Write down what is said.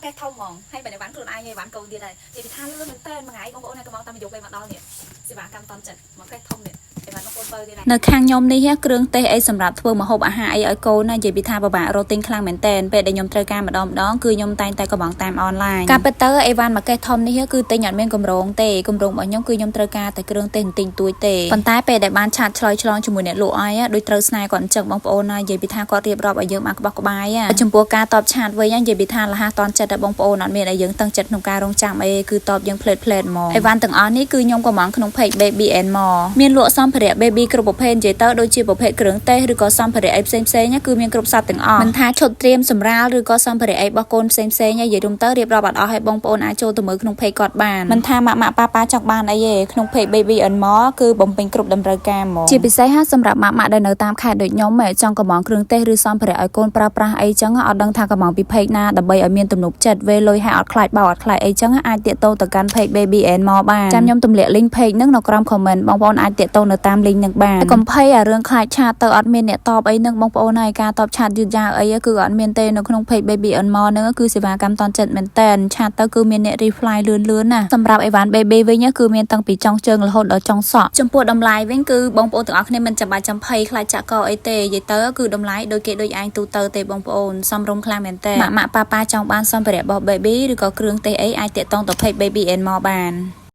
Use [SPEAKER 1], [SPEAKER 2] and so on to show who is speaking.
[SPEAKER 1] cái thông mỏng hay bài bánខ្លួនai nghe bán cầu tiền này thì tha lương mình tên mà ngày con bố này có mong tâm dục về mặt đó nhỉ thì bạn cam toàn chật một cái thông nhỉ thì bạn con bơi này នៅខាងខ្ញុំនេះគ្រឿងទេសអីសម្រាប់ធ្វើម្ហូបអាហារអីឲ្យកូនណានិយាយពីថាពិបាករកទិញខ្លាំងមែនតើពេលដែលខ្ញុំត្រូវការម្ដងគឺខ្ញុំតែងតែកំងតាមអនឡាញការពិតទៅអីវ៉ាន់មួយកេះធំនេះគឺទិញអត់មានកម្រងទេកម្រងរបស់ខ្ញុំគឺខ្ញុំត្រូវការតែគ្រឿងទេសទិញទួយទេប៉ុន្តែពេលដែលបានឆាតឆ្លើយឆ្លងជាមួយអ្នកលក់ឲ្យដូចត្រូវស្នេហ៍គាត់អញ្ចឹងបងប្អូនណានិយាយពីថាគាត់រៀបរាប់ឲ្យយើងបានក្បោះក្បាយចំពោះការតបឆាតវិញនិយាយពីថាលះតន់ចិត្តបងប្អូនអត់មានឲ្យយើងតឹងចិត្តក្នុងការរងចាំអីគឺតបយើងផ្លេតហ្មងអីវ៉ាន់ទាំងអស់នេះគឺខ្ញុំកំងក្នុង page Baby and More មានលក់សម្ភារៈ baby គ្រប់ប្រភេទនិយាយទៅដូចជាប្រភេទគ្រឿងទេសឬក៏សម្ភារៈអីផ្សេងគឺមានគ្រប់សពទាំងអស់មិនថាឈុតត្រៀមសម្រាលឬក៏សម្ភារៈអីរបស់កូនផ្សេងនិយាយរួមទៅរៀបរាប់អត់អស់ឲ្យបងប្អូនអាចចូលទៅមើលក្នុង page គាត់បានមិនថាម៉ាក់ប៉ាចង់បានអីទេក្នុង page Baby and More គឺបំពេញគ្រប់តម្រូវការហ្មងជាពិសេសសម្រាប់ម៉ាក់ដែលនៅតាមខេត្តដូចខ្ញុំចង់កំងគ្រឿងទេសឬសម្ភារៈឲ្យកូនប្រើប្រាស់អីចឹងអត់ដឹងថាកំងពី page ណាដើម្បីឲ្យមានទំនុកចិត្តវេលុយឲ្យអត់ខ្លាចបោកអត់ខ្លាចអីចឹងអាចតាកតងទៅកាន់ page Baby and More បានចាំខ្ញុំទម្លាក់ link page ហ្នឹងនៅក្រោម comment បងប្អូនអាចតាកតងនៅតាម link ហ្នឹងបានកុំភ័យអារឿងខ្លាចឆាតទៅអត់មានអ្នកតបអីហ្នឹងបងប្អូនហើយការតបឆាតយឺតយ៉ាវអីគឺអត់មានទេនៅក្នុង page Baby and More ហ្នឹងគឺសេវាកម្មតន់ចិត្តមែនតើឆាតទៅគឺមានអ្នក reply លឿនណាសម្រាប់អីវ៉ាន់ baby វិញគឺមានតាំងពីចុងជើងរហូតដល់ចុងសក់ចំពោះតម្លៃវិញគឺបងប្អូនទាំងអស់គ្នាមិនចាំបាច់ចាំភ័យខ្លាចចាក់កអីទេនិយាយទៅគឺតម្លៃដូចគេដូចឯងទូទៅទេបងប្អូនសមរម្យខ្លាំងមែនតើម៉ាក់ប៉ាចង់បានសម្ភារៈរបស់ baby ឬក៏គ្រឿងទេសអីអាចតាក់ទងទៅ page Baby and More បាន